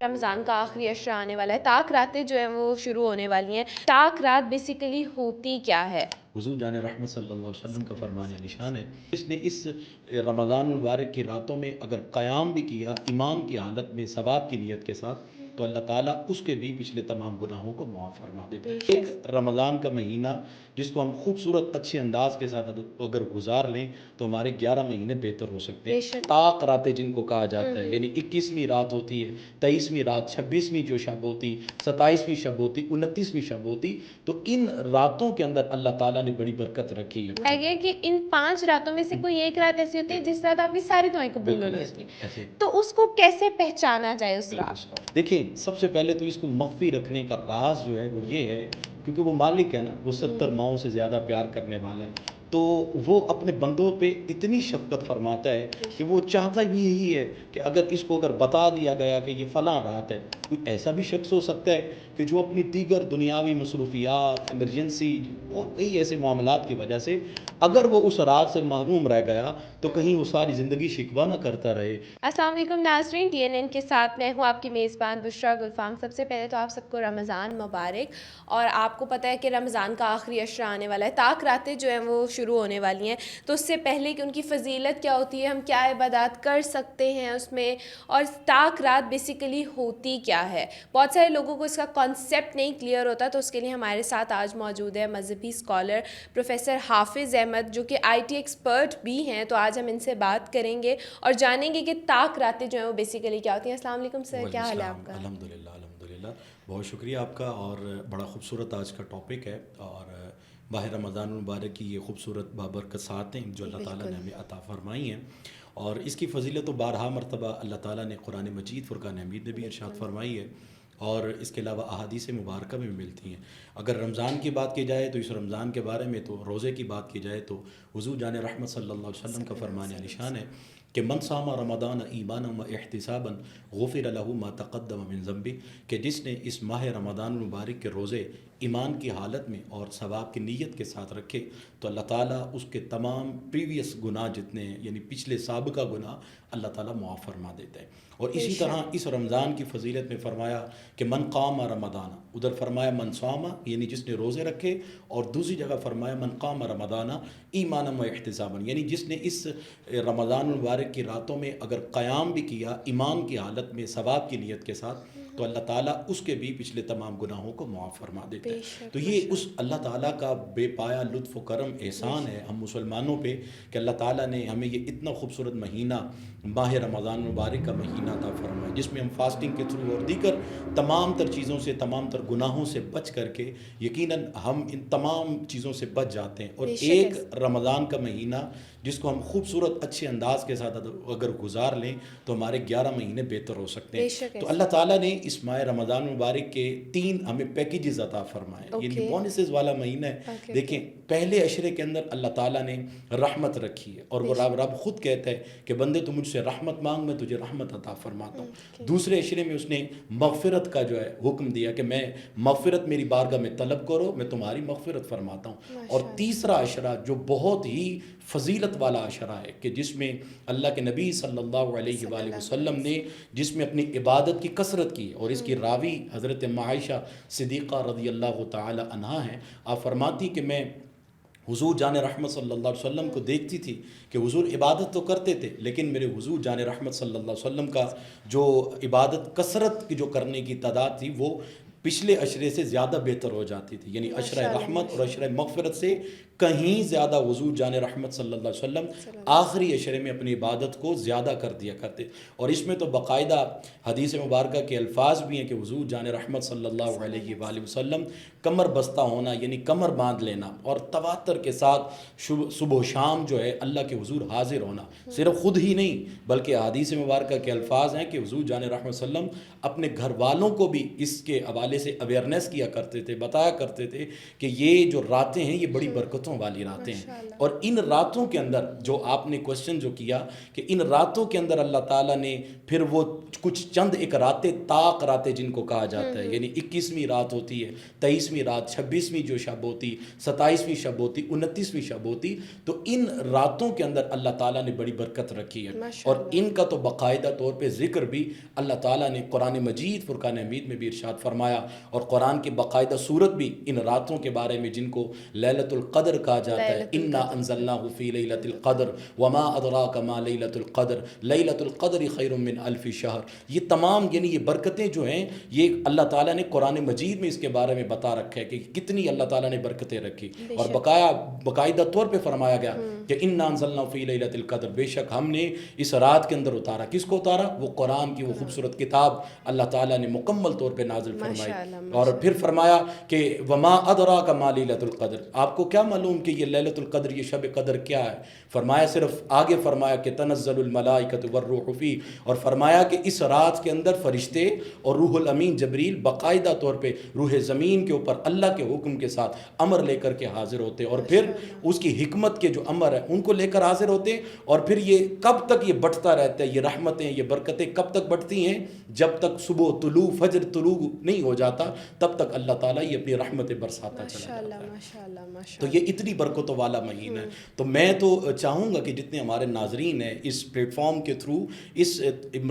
رمضان کا آخری عشرہ آنے والا ہے، طاق راتیں جو ہیں وہ شروع ہونے والی ہیں۔ طاق رات بیسیکلی ہوتی کیا ہے؟ حضور جان رحمت صلی اللہ علیہ وسلم کا فرمان نشان ہے، اس نے اس رمضان المبارک کی راتوں میں اگر قیام بھی کیا ایمان کی حالت میں ثواب کی نیت کے ساتھ، تو اللہ تعالیٰ اس کے بھی پچھلے تمام گناہوں کو معاف فرما دیتے ہیں۔ ایک رمضان کا مہینہ جس کو ہم خوبصورت اچھے انداز کے ساتھ اگر گزار لیں تو ہمارے 11 مہینے بہتر ہو سکتے ہیں۔ طاق راتیں جن کو کہا جاتا ہے، یعنی 21ویں رات ہوتی ہے، 23ویں رات، 26ویں جو شب ہوتی، 27ویں شب ہوتی، 29ویں شب ہوتی، تو ان راتوں کے اندر اللہ تعالیٰ نے بڑی برکت رکھی ہے۔ ہے کہ ان 5 راتوں میں سے کوئی ایک رات ایسی ہوتی ہے جس رات آپ کی ساری دعائیں قبول ہونی ہوتی ہیں، تو اس کو کیسے پہچانا جائے اس رات؟ دیکھیں، سب سے پہلے تو اس کو مخفی رکھنے کا راز جو ہے وہ یہ ہے، کیونکہ وہ مالک ہے نا، وہ 70 ماؤں سے زیادہ پیار کرنے والا ہے، تو وہ اپنے بندوں پہ اتنی شفقت فرماتا ہے کہ وہ چاہتا بھی یہی ہے کہ اگر اس کو بتا دیا گیا کہ یہ فلاں رات ہے، کوئی ایسا بھی شخص ہو سکتا ہے کہ جو اپنی دیگر دنیاوی مصروفیات، ایمرجنسی اور کئی ایسے معاملات کی وجہ سے اگر وہ اس رات سے محروم رہ گیا تو کہیں وہ ساری زندگی شکوہ نہ کرتا رہے۔ السلام علیکم ناظرین، TNN کے ساتھ میں ہوں آپ کی میزبان بشریٰ گلفام۔ سب سے پہلے تو آپ سب کو رمضان مبارک، اور آپ کو پتہ ہے کہ رمضان کا آخری عشرہ آنے والا ہے، طاق راتیں جو ہیں وہ شروع ہونے والی ہیں، تو اس سے پہلے کہ ان کی فضیلت کیا ہوتی ہے، ہم کیا عبادات کر سکتے ہیں اس میں، اور طاق رات بیسیکلی ہوتی کیا ہے، بہت سارے لوگوں کو اس کا کانسیپٹ نہیں کلیئر ہوتا، تو اس کے لیے ہمارے ساتھ آج موجود ہے مذہبی اسکالر پروفیسر حافظ احمد، جو کہ IT ایکسپرٹ بھی ہیں، تو آج ہم ان سے بات کریں گے اور جانیں گے کہ طاق راتیں جو ہیں وہ بیسیکلی کیا ہوتی ہیں۔ السلام علیکم سر، کیا حال ہے آپ کا؟ الحمدللہ، بہت شکریہ آپ کا، اور بڑا خوبصورت آج کا ٹاپک ہے، اور ماہ رمضان المبارک کی یہ خوبصورت بابرکت ساعتیں جو اللہ تعالیٰ نے ہمیں عطا فرمائی ہیں، اور اس کی فضیلت و بارہا مرتبہ اللہ تعالیٰ نے قرآن مجید فرقان حمید میں بھی ارشاد فرمائی ہے، اور اس کے علاوہ احادیث مبارکہ میں بھی ملتی ہیں۔ اگر رمضان کی بات کی جائے تو اس رمضان کے بارے میں، تو روزے کی بات کی جائے تو حضور جان رحمت صلی اللہ علیہ وسلم کا فرمان نشان ہے کہ من صام رمضان ایمانا و احتسابا غفر له ما تقدم من ذنبه، کہ جس نے اس ماہ رمضان المبارک کے روزے ایمان کی حالت میں اور ثواب کی نیت کے ساتھ رکھے تو اللہ تعالیٰ اس کے تمام پریویس گناہ جتنے ہیں، یعنی پچھلے سابقہ گناہ، اللہ تعالیٰ معاف فرما دیتا ہے۔ اور اسی طرح اس رمضان کی فضیلت میں فرمایا کہ من قام رمضان، ادھر فرمایا من صام، یعنی جس نے روزے رکھے، اور دوسری جگہ فرمایا من قام رمضان ایمانا و احتسابا، یعنی جس نے اس رمضان المبارک کی راتوں میں اگر قیام بھی کیا ایمان کی حالت میں ثواب کی نیت کے ساتھ، تو اللہ تعالیٰ اس کے بھی پچھلے تمام گناہوں کو معاف فرما دیتا ہے۔ تو یہ اس اللہ تعالیٰ کا بے پایا لطف و کرم احسان ہے ہم مسلمانوں پہ کہ اللہ تعالیٰ نے ہمیں یہ اتنا خوبصورت مہینہ، ماہ رمضان المبارک کا مہینہ عطا فرمایا، جس میں ہم فاسٹنگ کے تھرو اور دیگر تمام تر چیزوں سے، تمام تر گناہوں سے بچ کر کے یقیناً ہم ان تمام چیزوں سے بچ جاتے ہیں، اور ایک رمضان کا مہینہ جس کو ہم خوبصورت اچھے انداز کے ساتھ اگر گزار لیں تو ہمارے 11 مہینے بہتر ہو سکتے ہیں۔ تو اللہ تعالیٰ نے اس ماہ رمضان مبارک کے 3 ہمیں پیکیجز عطا فرمائے، یعنی بونسز والا مہینہ ہے۔ دیکھیں، پہلے عشرے کے اندر اللہ تعالیٰ نے رحمت رکھی ہے، اور وہ رب خود کہتا ہے کہ بندے تو مجھ سے رحمت مانگ، میں تجھے رحمت عطا فرماتا ہوں۔ دوسرے عشرے میں اس نے مغفرت کا جو ہے حکم دیا کہ میں مغفرت میری بارگاہ میں طلب کرو، میں تمہاری مغفرت فرماتا ہوں۔ اور تیسرا عشرہ جو بہت ہی فضیلت والا عشرہ ہے کہ جس میں اللہ کے نبی صلی اللہ علیہ وآلہ وسلم نے جس میں اپنی عبادت کی کثرت کی، اور اس کی راوی حضرت عائشہ صدیقہ رضی اللہ تعالی عنہا ہیں، آپ فرماتی کہ میں حضور جان رحمت صلی اللہ علیہ وسلم کو دیکھتی تھی کہ حضور عبادت تو کرتے تھے، لیکن میرے حضور جان رحمت صلی اللہ علیہ وسلم کا جو عبادت کثرت کی جو کرنے کی تعداد تھی وہ پچھلے عشرے سے زیادہ بہتر ہو جاتی تھی، یعنی عشرہ رحمت اور عشرہ مغفرت سے کہیں زیادہ حضور جان رحمت صلی اللہ علیہ وسلم آخری عشرے میں اپنی عبادت کو زیادہ کر دیا کرتے، اور اس میں تو باقاعدہ حدیث مبارکہ کے الفاظ بھی ہیں کہ حضور جان رحمت صلی اللہ علیہ وآلہ وسلم کمر بستہ ہونا، یعنی کمر باندھ لینا، اور تواتر کے ساتھ صبح و شام جو ہے اللہ کے حضور حاضر ہونا، صرف خود ہی نہیں بلکہ حدیث مبارکہ کے الفاظ ہیں کہ حضور جان رحمت صلی اللہ علیہ وسلم اپنے گھر والوں کو بھی اس کے حوالے حوالے سے اویئرنیس کیا کرتے تھے، بتایا کرتے تھے کہ یہ جو راتیں ہیں یہ بڑی برکتوں والی راتیں ہیں، اور ان راتوں کے اندر جو آپ نے کوشچن جو کیا کہ ان راتوں کے اندر اللہ تعالیٰ نے پھر وہ کچھ چند ایک راتیں طاق راتیں جن کو کہا جاتا ہے، یعنی 21ویں رات ہوتی ہے، 23ویں رات، 26ویں جو شب ہوتی، 27ویں شب ہوتی، 29ویں شب ہوتی، تو ان راتوں کے اندر اللہ تعالیٰ نے بڑی برکت رکھی ہے، اور ان کا تو باقاعدہ طور پہ ذکر بھی اللہ تعالیٰ نے قرآن مجید فرقان حمید میں بھی ارشاد فرمایا، اور قرآن کی باقاعدہ صورت بھی ان راتوں کے بارے میں جن کو لیلۃ القدر کہا جاتا ہے، انا انزلناہ فی لیلۃ القدر وما ادراک ما لیلۃ القدر لیلۃ القدر خیر من الف شہر، یہ تمام یعنی یہ برکتیں جو ہیں یہ اللہ تعالیٰ نے قرآن مجید میں اس کے بارے میں بتا رکھا ہے کہ کتنی اللہ تعالیٰ نے برکتیں رکھی، اور باقاعدہ طور پہ فرمایا گیا کہ انا انزلناہ فی لیلۃ القدر، بے شک ہم نے اس رات کے اندر اتارا، کس کو اتارا؟ وہ قرآن کی وہ خوبصورت کتاب اللہ تعالیٰ نے مکمل طور پہ نازل فرمائی، اور پھر فرمایا کہ وما ادراک ما لیلۃ القدر، آپ کو کیا معلوم کہ یہ لیلۃ القدر، یہ شب قدر کیا ہے؟ فرمایا صرف آگے فرمایا کہ تنزل الملائکۃ والروح فی، اور فرمایا کہ اس رات کے اندر فرشتے اور روح الامین جبریل باقاعدہ طور پہ روح زمین کے اوپر اللہ کے حکم کے ساتھ امر لے کر کے حاضر ہوتے، اور پھر اس کی حکمت کے جو امر ہے ان کو لے کر حاضر ہوتے، اور پھر یہ کب تک یہ بڑھتا رہتا ہے، یہ رحمتیں یہ برکتیں کب تک بڑھتی ہیں؟ جب تک صبح طلوع فجر طلوع نہیں ہو جاتا تب تک اللہ تعالیٰ یہ اپنی رحمتیں برساتا چلا جاتا ہے، تو یہ اتنی برکتوں والا مہینہ ہے۔ تو میں تو چاہوں گا کہ جتنے ہمارے ناظرین ہیں اس پلیٹ فارم کے تھرو اس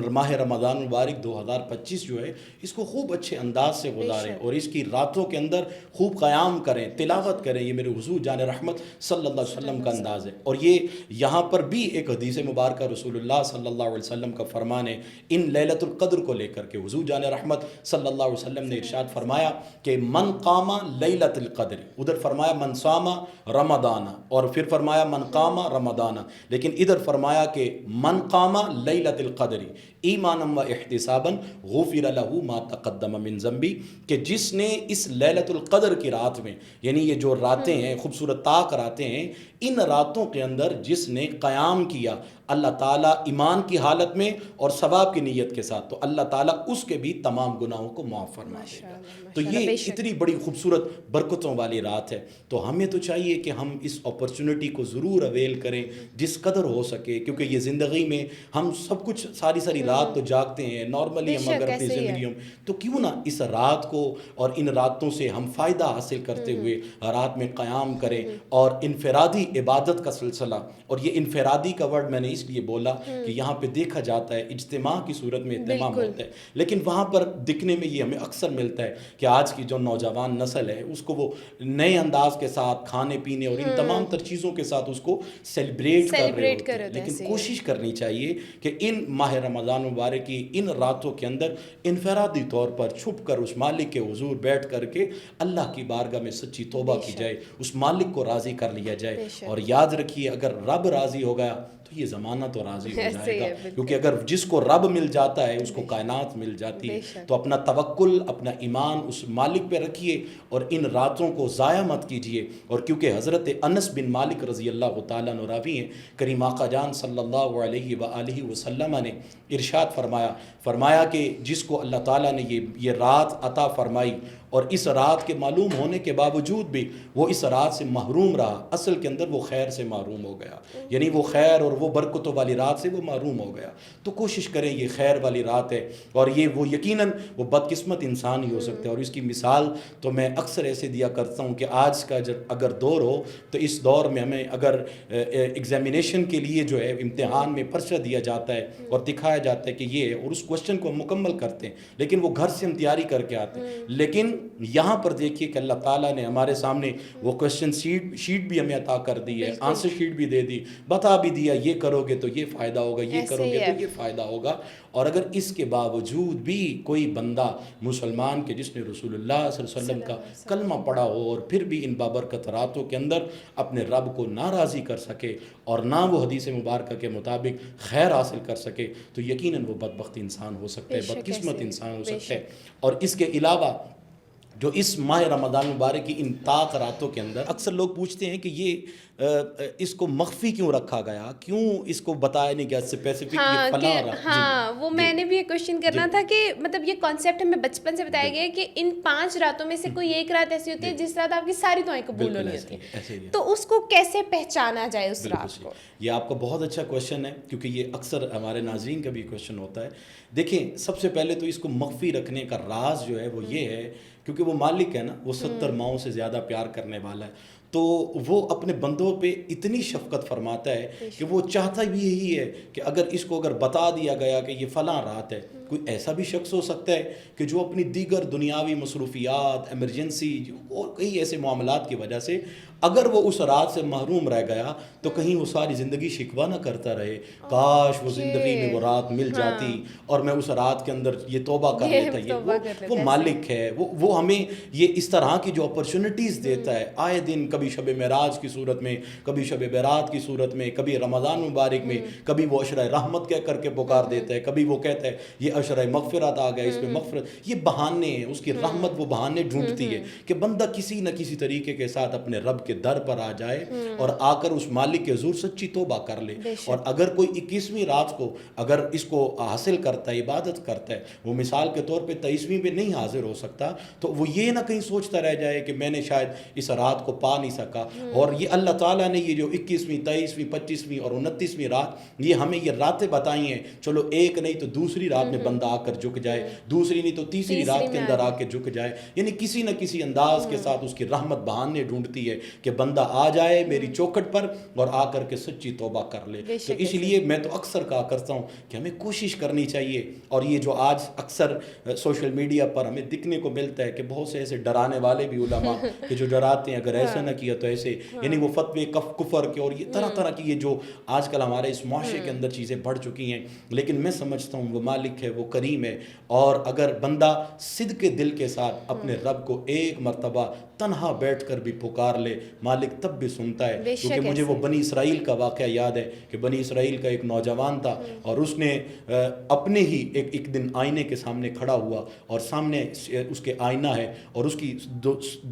ماہ رمضان المبارک 2025 جو ہے اس کو خوب اچھے انداز سے گزاریں، اور اس کی راتوں کے اندر خوب قیام کریں، تلاوت کریں، یہ میرے حضور جان رحمت صلی اللہ علیہ وسلم کا انداز ہے، اور یہ یہاں پر بھی ایک حدیث مبارکہ رسول اللہ صلی اللہ علیہ وسلم کا فرمان ہے ان لیلۃ القدر کو لے کر کے، حضور جان رحمت صلی اللہ علیہ وسلم نے ارشاد فرمایا کہ من قام لیلۃ القدر، ادھر فرمایا من صام رمضان، اور پھر فرمایا من قام رمضان، لیکن ادھر فرمایا کہ من قام لیلۃ القدر ایمانا و احتسابا غفر له ما تقدم من ذنبی، کہ جس نے اس لیلۃ القدر کی رات میں، یعنی یہ جو راتیں ہیں خوبصورت طاق راتیں ہیں، ان راتوں کے اندر جس نے قیام کیا اللہ تعالیٰ ایمان کی حالت میں اور ثواب کی نیت کے ساتھ، تو اللہ تعالیٰ اس کے بھی تمام گناہوں کو معاف فرما دے گا۔ تو یہ اتنی بڑی خوبصورت برکتوں والی رات ہے، تو ہمیں تو چاہیے کہ ہم اس اپرچونٹی کو ضرور اویل کریں جس قدر ہو سکے، کیونکہ یہ زندگی میں ہم سب کچھ ساری رات تو جاگتے ہیں نارملی، ہم اگر اپنی زندگیوں میں، تو کیوں نہ اس رات کو اور ان راتوں سے ہم فائدہ حاصل کرتے ہوئے رات میں قیام کریں، اور انفرادی عبادت کا سلسلہ، اور یہ انفرادی کا ورڈ میں نے اس لیے بولا کہ یہاں پہ دیکھا جاتا ہے اجتماع کی صورت میں اہتمام ہوتا ہے، لیکن وہاں پر دکھنے میں یہ ہمیں اکثر ملتا ہے کہ آج کی جو نوجوان نسل ہے اس کو وہ نئے انداز کے ساتھ کھانے پینے اور ان تمام تر چیزوں کے ساتھ اس کو سیلیبریٹ کر رہے ہوتے ہیں، لیکن کوشش کرنی چاہیے کہ ان ماہ رمضان مبارک کی ان راتوں کے اندر انفرادی طور پر چھپ کر اس مالک کے حضور بیٹھ کر کے اللہ کی بارگاہ میں سچی توبہ کی جائے، اس مالک کو راضی کر لیا جائے، اور یاد رکھیے اگر رب راضی ہو گیا تو یہ زمانہ تو راضی ہو جائے گا، کیونکہ اگر جس کو رب مل جاتا ہے اس کو کائنات مل جاتی ہے، تو اپنا توکل اپنا ایمان اس مالک پہ رکھیے اور ان راتوں کو ضائع مت کیجیے، اور کیونکہ حضرت انس بن مالک رضی اللہ تعالیٰ عنہ راوی ہیں، کریم آقا جان صلی اللہ علیہ وآلہ وسلم نے ارشاد فرمایا کہ جس کو اللہ تعالیٰ نے یہ رات عطا فرمائی اور اس رات کے معلوم ہونے کے باوجود بھی وہ اس رات سے محروم رہا، اصل کے اندر وہ خیر سے محروم ہو گیا، یعنی وہ خیر اور وہ برکتوں والی رات سے وہ محروم ہو گیا۔ تو کوشش کریں یہ خیر والی رات ہے، اور یہ وہ یقیناً وہ بدقسمت انسان ہی ہو سکتا ہے، اور اس کی مثال تو میں اکثر ایسے دیا کرتا ہوں کہ آج کا اگر دور ہو تو اس دور میں ہمیں اگر ایگزامینیشن کے لیے جو ہے امتحان میں پرچہ دیا جاتا ہے اور دکھایا جاتا ہے کہ یہ ہے، اور اس کوشچن کو ہم مکمل کرتے ہیں، لیکن وہ گھر سے ہم تیاری کر کے آتے ہیں، لیکن یہاں پر دیکھیے کہ اللہ تعالیٰ نے ہمارے سامنے وہ کوشچن شیٹ بھی ہمیں عطا کر دی ہے، آنسر شیٹ بھی دے دی، بتا بھی دیا یہ کرو گے تو یہ فائدہ ہوگا، یہ کرو گے تو یہ فائدہ ہوگا، اور اگر اس کے باوجود بھی کوئی بندہ مسلمان کے جس نے رسول اللہ صلی اللہ علیہ وسلم کا کلمہ پڑھا ہو اور پھر بھی ان بابرکت راتوں کے اندر اپنے رب کو ناراضی کر سکے اور نہ وہ حدیث مبارکہ کے مطابق خیر حاصل کر سکے، تو یقیناً وہ بدبخت انسان ہو سکتا ہے، بدقسمت انسان ہو سکتا ہے۔ اور اس کے علاوہ جو اس ماہ رمضان مبارک کی ان طاق راتوں کے اندر اکثر لوگ پوچھتے ہیں کہ یہ اس کو مخفی کیوں رکھا گیا، کیوں اس کو بتایا نہیں گیا اسپیسیفک یہ فلاں رات؟ ہاں وہ میں نے بھی یہ کوشچن کرنا تھا کہ مطلب یہ کانسیپٹ ہمیں بچپن سے بتایا گیا کہ ان 5 راتوں میں سے کوئی ایک رات ایسی ہوتی ہے جس رات آپ کی ساری دعائیں قبول ہونی ہوتی ہیں، تو اس کو کیسے پہچانا جائے اس رات کو؟ یہ آپ کا بہت اچھا کویشچن ہے، کیونکہ یہ اکثر ہمارے ناظرین کا بھی کویشچن ہوتا ہے. دیکھیں سب سے پہلے تو اس کو مخفی رکھنے کا راز جو ہے وہ یہ ہے، کیونکہ وہ مالک ہے نا، وہ 70 ماؤں سے زیادہ پیار کرنے والا ہے، تو وہ اپنے بندوں پہ اتنی شفقت فرماتا ہے کہ وہ چاہتا بھی یہی ہے کہ اگر اس کو اگر بتا دیا گیا کہ یہ فلاں رات ہے. کوئی ایسا بھی شخص ہو سکتا ہے کہ جو اپنی دیگر دنیاوی مصروفیات، ایمرجنسی اور کئی ایسے معاملات کی وجہ سے اگر وہ اس رات سے محروم رہ گیا تو کہیں وہ ساری زندگی شکوہ نہ کرتا رہے، کاش وہ زندگی میں وہ رات مل جاتی اور میں اس رات کے اندر یہ توبہ کر لیتا. وہ مالک ہے، وہ ہمیں یہ اس طرح کی جو اپرچونٹیز دیتا ہے آئے دن، کبھی شب معراج کی صورت میں، کبھی شب برات کی صورت میں، کبھی رمضان مبارک میں، کبھی وہ عشرہ رحمت کہہ کر کے پکار دیتا ہے، کبھی وہ کہتا ہے یہ عشرہ مغفرت آ گیا، اس میں مغفرت. یہ بہانے ہیں، اس کی رحمت وہ بہانے ڈھونڈتی ہے کہ بندہ کسی نہ کسی طریقے کے ساتھ اپنے رب کے در پر آ جائے اور آ کر اس مالک کے حضور سچی توبہ کر لے. اور اگر کوئی 21ویں رات کو اگر اس کو حاصل کرتا ہے، عبادت کرتا ہے، وہ مثال کے طور پہ 23ویں پہ نہیں حاضر ہو سکتا تو وہ یہ نہ کہیں سوچتا رہ جائے کہ میں نے شاید اس رات کو پا نہیں سکا. اور یہ اللہ تعالیٰ نے یہ جو 21ویں، 23ویں، 25ویں اور 29ویں رات، یہ ہمیں یہ راتیں بتائی ہیں. چلو ایک نہیں تو دوسری رات میں بندہ آ کر جھک جائے، دوسری نہیں تو تیسری رات کے اندر آ کے جھک جائے. یعنی کسی نہ کسی انداز کے ساتھ اس کی رحمت بہانے ڈھونڈتی ہے کہ بندہ آ جائے میری چوکھٹ پر اور آ کر کے سچی توبہ کر لے. تو اس لیے میں تو اکثر کہا کرتا ہوں کہ ہمیں کوشش کرنی چاہیے. اور یہ جو آج اکثر سوشل میڈیا پر ہمیں دکھنے کو ملتا ہے کہ بہت سے ایسے ڈرانے والے بھی علماء کہ جو ڈراتے ہیں اگر ایسا نہ کیا تو ایسے، یعنی وہ فتوے کفر کے اور یہ طرح طرح کی یہ جو آج کل ہمارے اس معاشرے کے اندر چیزیں بڑھ چکی ہیں. لیکن میں سمجھتا ہوں وہ مالک ہے، وہ کریم ہے، اور اگر بندہ صدق دل کے ساتھ اپنے رب کو ایک مرتبہ تنہا بیٹھ کر بھی پکار لے، مالک تب بھی سنتا ہے. کیونکہ مجھے وہ بنی اسرائیل کا واقعہ یاد ہے کہ بنی اسرائیل کا ایک نوجوان تھا اور اس نے اپنے ہی ایک دن آئینے کے سامنے کھڑا ہوا اور سامنے اس کے آئینہ ہے اور اس کی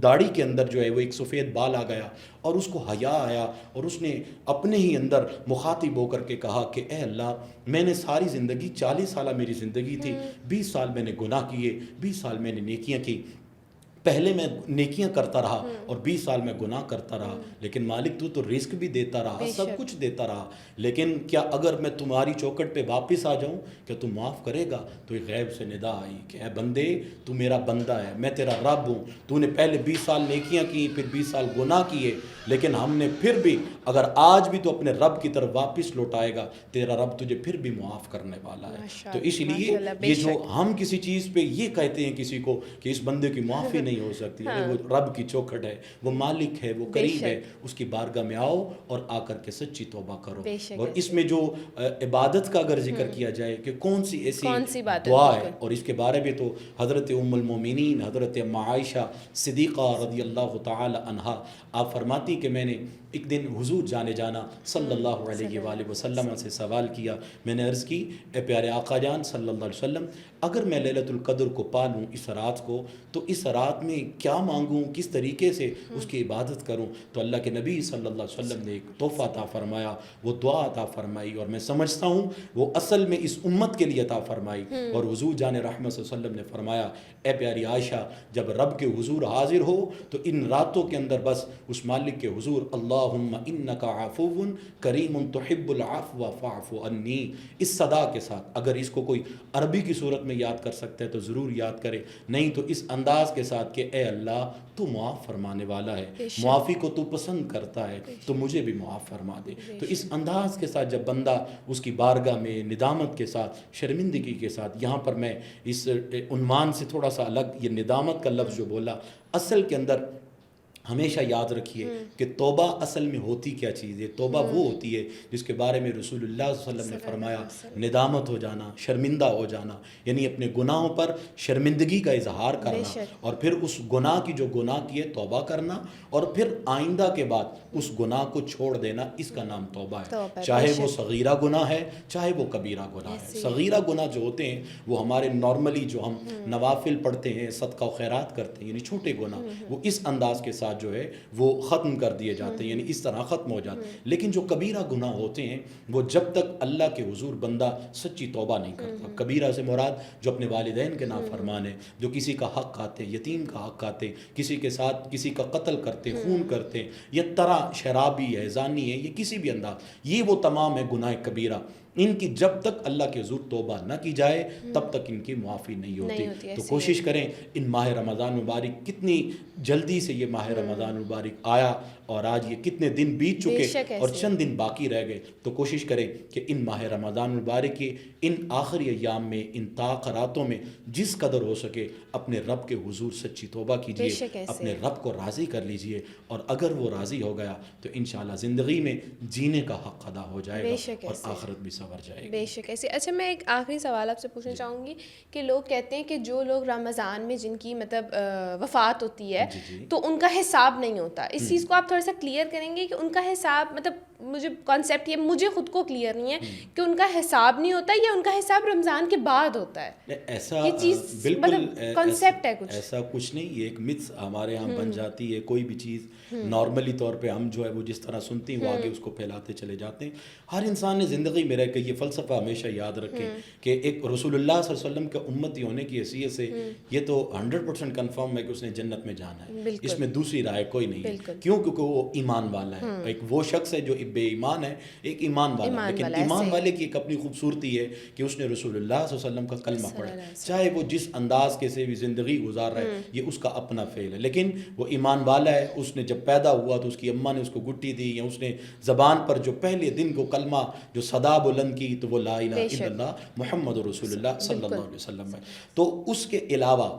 داڑھی کے اندر جو ہے وہ ایک سفید بال آ گیا اور اس کو حیا آیا اور اس نے اپنے ہی اندر مخاطب ہو کر کے کہا کہ اے اللہ، میں نے ساری زندگی 40 سالہ میری زندگی تھی، 20 سال میں نے گناہ کیے، 20 سال میں نے نیکیاں کی، پہلے میں نیکیاں کرتا رہا اور 20 سال میں گناہ کرتا رہا، لیکن مالک تو رزق بھی دیتا رہا، سب کچھ دیتا رہا، لیکن کیا اگر میں تمہاری چوکھٹ پہ واپس آ جاؤں کیا تم معاف کرے گا؟ تو ایک غیب سے ندا آئی کہ اے بندے، تو میرا بندہ ہے، میں تیرا رب ہوں، تو نے پہلے 20 سال نیکیاں کی، پھر 20 سال گناہ کیے، لیکن ہم نے پھر بھی اگر آج بھی تو اپنے رب کی طرف واپس لوٹائے گا، تیرا رب تجھے پھر بھی معاف کرنے والا ہے. تو اس لیے یہ جو ہم کسی چیز پہ یہ کہتے ہیں کسی کو کہ اس بندے کی معافی نہیں ہو سکتی، وہ رب کی چوکھٹ ہے، وہ مالک ہے، وہ کریم ہے، اس کی بارگاہ میں آؤ اور آ کر کے سچی توبہ کرو. اور اس میں جو عبادت کا اگر ذکر کیا جائے کہ کون سی ایسی دعا ہے، اور اس کے بارے میں تو حضرت ام المومنین حضرت عائشہ صدیقہ رضی اللہ تعالی عنہا آپ فرماتی کہ میں نے ایک دن حضور جانا صلی اللہ علیہ وآلہ وسلم سے سوال کیا. میں نے عرض کی اے پیارے آقا جان صلی اللہ علیہ وسلم، اگر میں لیلۃ القدر کو پا لوں اس رات کو، تو اس رات میں کیا مانگوں، کس طریقے سے اس کی عبادت کروں؟ تو اللہ کے نبی صلی اللہ علیہ وسلم نے ایک تحفہ عطا فرمایا، وہ دعا عطا فرمائی، اور میں سمجھتا ہوں وہ اصل میں اس امت کے لیے عطا فرمائی. اور حضور جان رحمت صلی اللہ علیہ وسلم نے فرمایا اے پیاری عائشہ، جب رب کے حضور حاضر ہو تو ان راتوں کے اندر بس اس مالک کے حضور اللہم انکا عفو کریم تحب العفو فاعف عنی، اس صدا کے ساتھ، اگر اس کو کوئی عربی کی صورت میں یاد کر سکتا ہے تو ضرور یاد کرے، نہیں تو اس انداز کے ساتھ کہ اے اللہ تو معاف فرمانے والا ہے، معافی کو تو پسند کرتا ہے، تو مجھے بھی معاف فرما دے. تو اس انداز کے ساتھ جب بندہ اس کی بارگاہ میں ندامت کے ساتھ، شرمندگی کے ساتھ، یہاں پر میں اس عنوان سے تھوڑا سا الگ، یہ ندامت کا لفظ جو بولا، اصل کے اندر ہمیشہ یاد رکھیے کہ توبہ اصل میں ہوتی کیا چیز ہے. توبہ وہ ہوتی ہے جس کے بارے میں رسول اللہ صلی اللہ علیہ وسلم نے فرمایا ندامت ہو جانا, شرمندہ ہو جانا, یعنی اپنے گناہوں پر شرمندگی کا اظہار کرنا, اور پھر اس گناہ کی جو گناہ کی ہے توبہ کرنا, اور پھر آئندہ کے بعد اس گناہ کو چھوڑ دینا, اس کا نام توبہ ہے. چاہے وہ صغیرہ گناہ ہے چاہے وہ کبیرہ گناہ ہے. صغیرہ گناہ جو ہوتے ہیں وہ ہمارے نارملی جو ہم نوافل پڑھتے ہیں, صدقہ و خیرات کرتے ہیں, یعنی چھوٹے گناہ, وہ اس انداز کے ساتھ جو ہے وہ ختم کر دیے جاتے ہیں, یعنی اس طرح ختم ہو جاتے ہیں. لیکن جو کبیرہ گناہ ہوتے ہیں وہ جب تک اللہ کے حضور بندہ سچی توبہ نہیں کرتا. کبیرہ سے مراد جو اپنے والدین کے نافرمان ہے, جو کسی کا حق کھاتے, یتیم کا حق کھاتے, کسی کے ساتھ کسی کا قتل کرتے, خون کرتے, یا طرح شرابی ہے, زانی ہے, یہ کسی بھی انداز, یہ وہ تمام ہے گناہ کبیرہ. ان کی جب تک اللہ کے حضور توبہ نہ کی جائے تب تک ان کی معافی نہیں ہوتی. تو کوشش کریں ان ماہ رمضان مبارک, کتنی جلدی سے یہ ماہ رمضان مبارک آیا اور آج یہ کتنے دن بیت چکے اور چند دن باقی رہ گئے. تو کوشش کریں کہ ان ماہ رمضان مبارک کے ان آخری ایام میں, ان طاق راتوں میں جس قدر ہو سکے اپنے رب کے حضور سچی توبہ کیجیے, اپنے رب کو راضی کر لیجیے, اور اگر وہ راضی ہو گیا تو انشاءاللہ زندگی میں جینے کا حق ادا ہو جائے گا اور آخرت بھی سنور جائے گی. بے شک ایسے. اچھا میں ایک آخری سوال آپ سے پوچھنا چاہوں گی کہ لوگ کہتے ہیں کہ جو لوگ رمضان میں جن کی مطلب وفات ہوتی ہے تو ان کا حساب نہیں ہوتا. اس چیز کو آپ تھوڑا سا کلیئر کریں گے کہ ان کا حساب, مطلب مجھے کانسیپٹ یہ مجھے خود کو کلیئر نہیں ہے کہ ان کا حساب نہیں ہوتا یا ان کا حساب رمضان کے بعد ہوتا ہے. ایسا یہ چیز بالکل کانسیپٹ ہے کچھ ایسا کچھ نہیں, یہ ایک متس ہمارے یہاں بن جاتی ہے. کوئی بھی چیز نارملی طور پہ ہم جو ہے وہ جس طرح سنتے ہیں وہ آگے اس کو پھیلاتے چلے جاتے ہیں. ہر انسان نے زندگی میں رہ کے یہ فلسفہ ہمیشہ یاد رکھے کہ ایک رسول اللہ صلی اللہ علیہ وسلم کے امتی ہونے کی حیثیت سے یہ تو 100% کنفرم ہے کہ اس نے جنت میں جانا ہے. اس میں دوسری رائے کوئی نہیں ہے. کیوں؟ کیونکہ وہ ایمان والا ہے. ایک وہ شخص ہے جو بے ایمان ہے, ایک ایمان والا ہے. لیکن ایمان والے کی ایک اپنی خوبصورتی ہے کہ اس نے رسول اللہ صلی اللہ علیہ وسلم کا کلمہ پڑھا, چاہے وہ جس انداز کے سے بھی زندگی گزار رہا ہے, یہ اس کا اپنا فعل ہے. لیکن وہ ایمان والا ہے. اس نے جب پیدا ہوا تو اس کی اماں نے اس کو گٹی دی, یا اس نے زبان پر جو پہلے دن کو کلمہ جو صدا بلند کی تو وہ لا الہ الا اللہ محمد رسول اللہ صلی اللہ علیہ وسلم ہے. تو اس کے علاوہ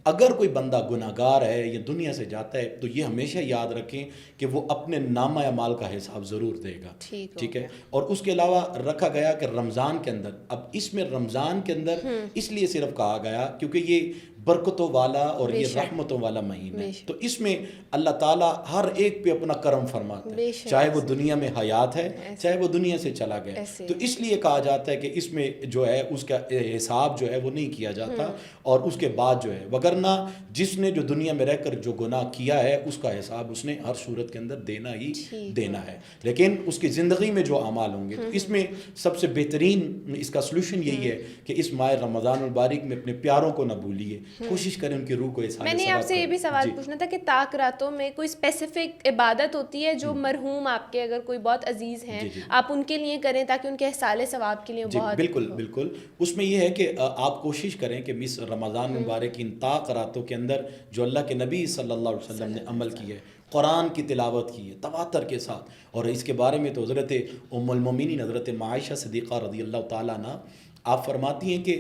اگر کوئی بندہ گناہ گار ہے یا دنیا سے جاتا ہے تو یہ ہمیشہ یاد رکھیں کہ وہ اپنے نامہ اعمال کا حساب ضرور دے گا. ٹھیک ہے. اور اس کے علاوہ رکھا گیا کہ رمضان کے اندر, اب اس میں رمضان کے اندر اس لیے صرف کہا گیا کیونکہ یہ برکتوں والا اور یہ رحمتوں والا مہینہ ہے. تو اس میں اللہ تعالیٰ ہر ایک پہ اپنا کرم فرماتا ہے, چاہے وہ دنیا میں حیات ہے چاہے وہ دنیا سے چلا گیا. تو اس لیے کہا جاتا ہے کہ اس میں جو ہے اس کا حساب جو ہے وہ نہیں کیا جاتا, اور اس کے بعد جو ہے وگرنہ جس نے جو دنیا میں رہ کر جو گناہ کیا ہے اس کا حساب اس نے ہر صورت کے اندر دینا ہی دینا ہے. لیکن اس کی زندگی میں جو اعمال ہوں گے تو اس میں سب سے بہترین اس کا سلوشن یہی ہے کہ اس ماہ رمضان المبارک میں اپنے پیاروں کو نہ بھولیے, کوشش کریں ان کی روح کو احسان. میں نے آپ سے یہ بھی سوال پوچھنا تھا کہ طاق راتوں میں کوئی اسپیسیفک عبادت ہوتی ہے جو مرحوم آپ کے اگر کوئی بہت عزیز ہیں آپ ان کے لیے کریں تاکہ ان کے احصال ثواب کے لیے بہت. بالکل اس میں یہ ہے کہ آپ کوشش کریں کہ مس رمضان مبارک ان طاق راتوں کے اندر جو اللہ کے نبی صلی اللہ علیہ وسلم نے عمل کیا ہے, قرآن کی تلاوت کی ہے تواتر کے ساتھ. اور اس کے بارے میں تو حضرت ام المومنین حضرت عائشہ صدیقہ رضی اللہ تعالیٰ عنہ آپ فرماتی ہیں کہ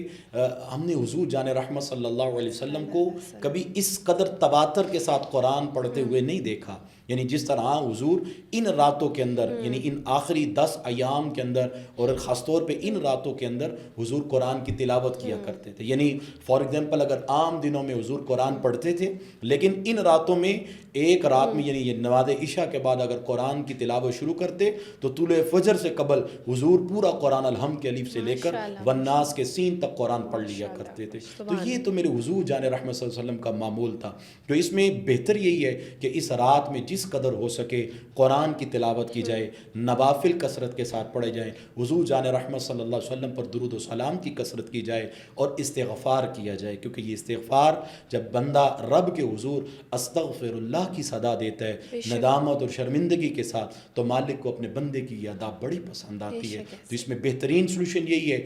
ہم نے حضور جان رحمت صلی اللہ علیہ وسلم کو کبھی اس قدر تواتر کے ساتھ قرآن پڑھتے ہوئے نہیں دیکھا. یعنی جس طرح حضور ان راتوں کے اندر, یعنی ان آخری 10 ایام کے اندر اور خاص طور پہ ان راتوں کے اندر حضور قرآن کی تلاوت کیا کرتے تھے. یعنی فار ایگزامپل اگر عام دنوں میں حضور قرآن پڑھتے تھے, لیکن ان راتوں میں ایک رات میں یعنی یہ نماز عشاء کے بعد اگر قرآن کی تلاوت شروع کرتے تو طلوع فجر سے قبل حضور پورا قرآن الحمد کے الف سے لے کر والناس کے سین تک قرآن پڑھ لیا کرتے تھے. تو یہ تو میرے حضور جان رحمت صلی اللہ علیہ وسلم کا معمول تھا. تو اس میں بہتر یہی ہے کہ اس رات میں جس قدر ہو سکے قرآن کی تلاوت کی جائے, نوافل کثرت کے ساتھ پڑھے جائیں, حضور جان رحمت صلی اللہ علیہ وسلم پر درود و سلام کی کثرت کی جائے اور استغفار کیا جائے. کیونکہ یہ استغفار جب بندہ رب کے حضور استغفر اللہ کی صدا دیتا ہے ندامت اور شرمندگی کے ساتھ, تو مالک کو اپنے بندے کی یہ ادا بڑی پسند آتی ہے. تو اس میں بہترین سلوشن یہی ہے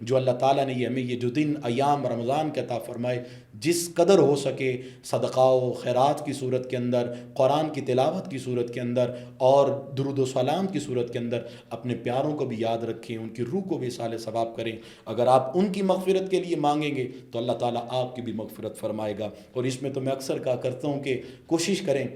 جو اللہ تعالیٰ نے یہ ہمیں یہ جو دن ایام رمضان کے عطا فرمائے، جس قدر ہو سکے صدقہ و خیرات کی صورت کے اندر، قرآن کی تلاوت کی صورت کے اندر اور درود و سلام کی صورت کے اندر اپنے پیاروں کو بھی یاد رکھیں، ان کی روح کو بھی اصال ثواب کریں. اگر آپ ان کی مغفرت کے لیے مانگیں گے تو اللہ تعالیٰ آپ کی بھی مغفرت فرمائے گا. اور اس میں تو میں اکثر کہا کرتا ہوں کہ کوشش کریں،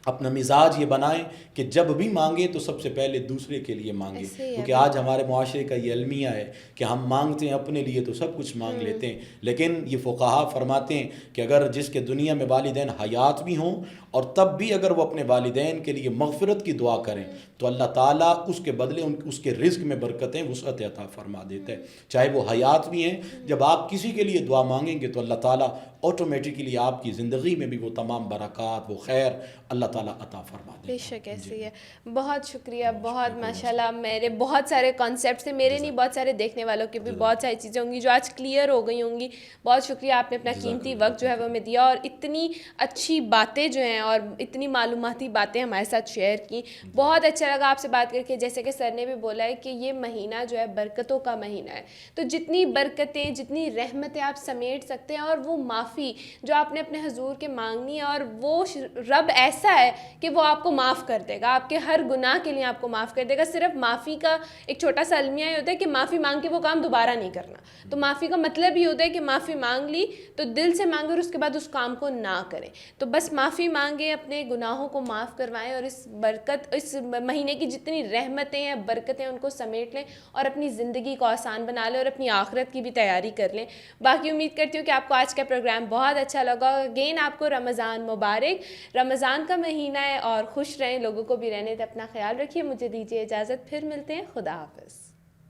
اپنا مزاج یہ بنائیں کہ جب بھی مانگیں تو سب سے پہلے دوسرے کے لیے مانگیں، کیونکہ آج ہمارے معاشرے کا یہ المیہ ہے کہ ہم مانگتے ہیں اپنے لیے تو سب کچھ مانگ لیتے ہیں، لیکن یہ فقہا فرماتے ہیں کہ اگر جس کے دنیا میں والدین حیات بھی ہوں اور تب بھی اگر وہ اپنے والدین کے لیے مغفرت کی دعا کریں تو اللہ تعالیٰ اس کے بدلے اس کے رزق میں برکتیں وسعت عطا فرما دیتا ہے، چاہے وہ حیات بھی ہیں. جب آپ کسی کے لیے دعا مانگیں گے تو اللہ تعالیٰ آٹومیٹکلی آپ کی زندگی میں بھی وہ تمام برکات، وہ خیر اللہ تعالیٰ عطا فرما دے. بے شک ایسی ہے. بہت شکریہ، بہت ماشاءاللہ. میرے بہت سارے کانسیپٹس ہیں، میرے نہیں بہت سارے دیکھنے والوں کے بھی بہت ساری چیزیں ہوں گی جو آج کلیئر ہو گئی ہوں گی. بہت شکریہ، آپ نے اپنا قیمتی وقت جو ہے وہ ہمیں دیا اور اتنی اچھی باتیں جو ہیں اور اتنی معلوماتی باتیں ہمارے ساتھ شیئر کی. بہت اچھا لگا آپ سے بات کر کے. جیسے کہ سر نے بھی بولا ہے کہ یہ مہینہ جو ہے برکتوں کا مہینہ ہے، تو جتنی برکتیں، جتنی رحمتیں آپ سمیٹ سکتے ہیں اور وہ معافی جو آپ نے اپنے حضور کے مانگنی ہے، اور وہ رب ایسا ہے کہ وہ آپ کو معاف کر دے گا، آپ کے ہر گناہ کے لیے آپ کو معاف کر دے گا. صرف معافی کا ایک چھوٹا سا المیہ یہ ہوتا ہے کہ معافی مانگ کے وہ کام دوبارہ نہیں کرنا. تو معافی کا مطلب یہ ہوتا ہے کہ معافی مانگ لی تو دل سے مانگے اور اس کے بعد اس کام کو نہ کریں. تو بس معافی مانگیں، اپنے گناہوں کو معاف کروائیں اور اس مہینے کی جتنی رحمتیں ہیں، برکتیں، ان کو سمیٹ لیں اور اپنی زندگی کو آسان بنا لیں اور اپنی آخرت کی بھی تیاری کر لیں. باقی امید کرتی ہوں کہ آپ کو آج کا پروگرام بہت اچھا لگا. اگین آپ کو رمضان مبارک. رمضان کا مہینہ ہے اور خوش رہیں، لوگوں کو بھی رہنے دیں. اپنا خیال رکھیے. مجھے دیجیے اجازت، پھر ملتے ہیں. خدا حافظ.